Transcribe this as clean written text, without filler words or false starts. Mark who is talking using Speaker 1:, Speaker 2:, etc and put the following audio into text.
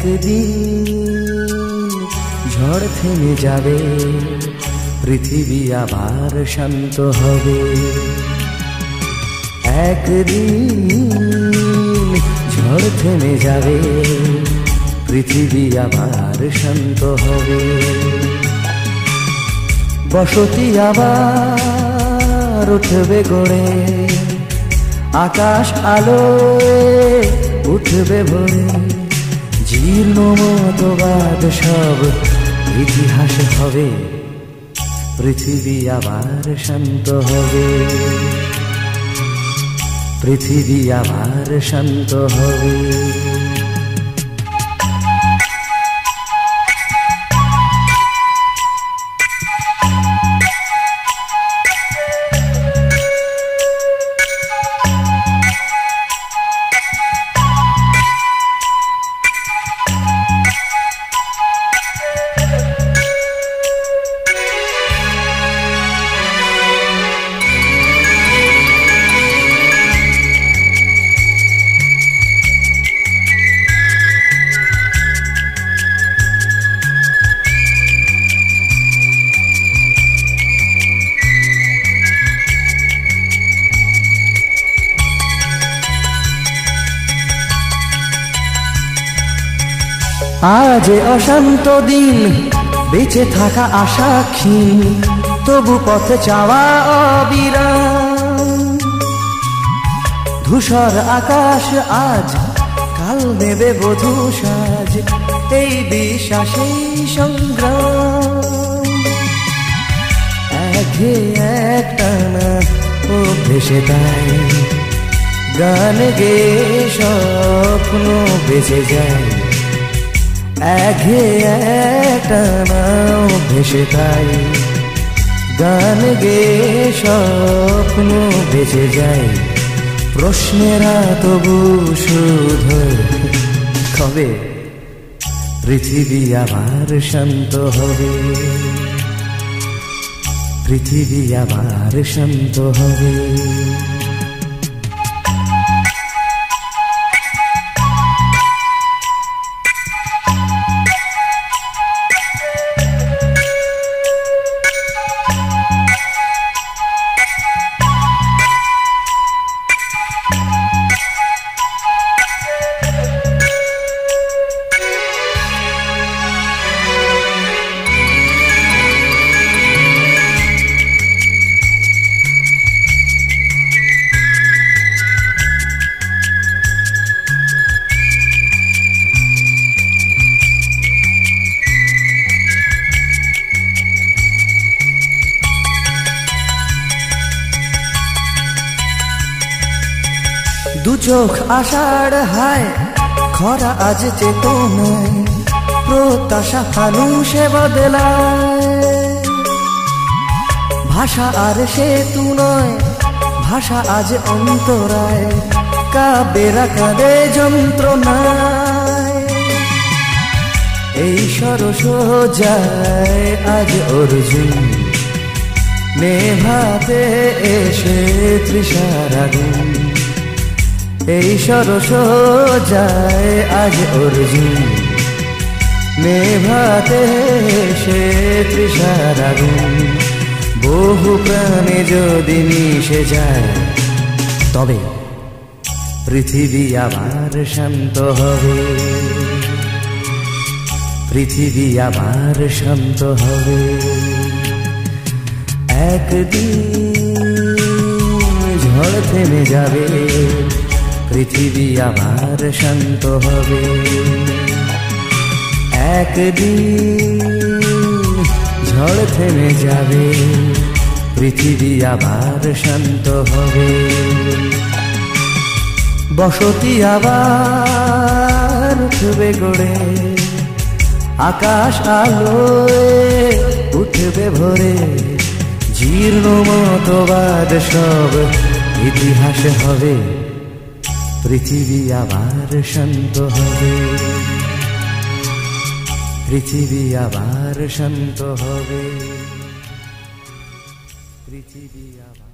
Speaker 1: একদিন ঝড় থেমে যাবে, পৃথিবী আবার শান্ত হবে। একদিন ঝড় থেমে যাবে, পৃথিবী আবার শান্ত হবে। বসতি আবার উঠবে গড়ে, আকাশ আলোয় উঠবে ভরে। জীর্ণ মতবাদ সব ইতিহাস হবে, পৃথিবী আবার শান্ত হবে। পৃথিবী আবার শান্ত হবে। আজ অশান্ত দিন, বেঁচে থাকা আশা ক্ষীণ, তবু পথে চাওয়া অবিরাম। ধূসর আকাশ আজ কাল নেবে বধূ সাজ, এই বিশ্বাসেই সংগ্রাম। একে একটানা ও ভেসে তাই গান গে স্বপ্ন বেঁচে যায়। একে একটানাও ভেসে তাই গান গে স্বপ্ন বেঁচে যায়। প্রশ্নেরা তবু শুধু কবে পৃথিবী আবার শান্ত হবে, পৃথিবী আবার শান্ত হবে। দু চোখ আষাঢ় হায়, খরা আজ চেতনায়, প্রত্যাশা ফানুষে বদলায়। ভাষা আর সেতু নয়, ভাষা আজ অন্তরায়, কাব্যেরা কাঁদে যন্ত্রণায়। এই সরস যায় আজ অর্জুন, নেভাতে এসে তৃষার আগুন। এই সরস যায় আজ অর্জুন, নেভাতে এসে তৃষার আগুন। বহু প্রাণে যদি মিশে যায়, তবে পৃথিবী আবার শান্ত হবে, পৃথিবী আবার শান্ত হবে। একদিন ঝড় থেমে যাবে, পৃথিবী আবার শান্ত হবে। একদিন ঝড় থেমে যাবে, পৃথিবী আবার শান্ত হবে। বসতি আবার উঠবে গড়ে, আকাশ আলোয় উঠবে ভরে। জীর্ণ মতবাদ সব ইতিহাস হবে, পৃথিবী আবার শান্ত হবে, পৃথিবী আবার শান্ত হবে, পৃথিবী আবার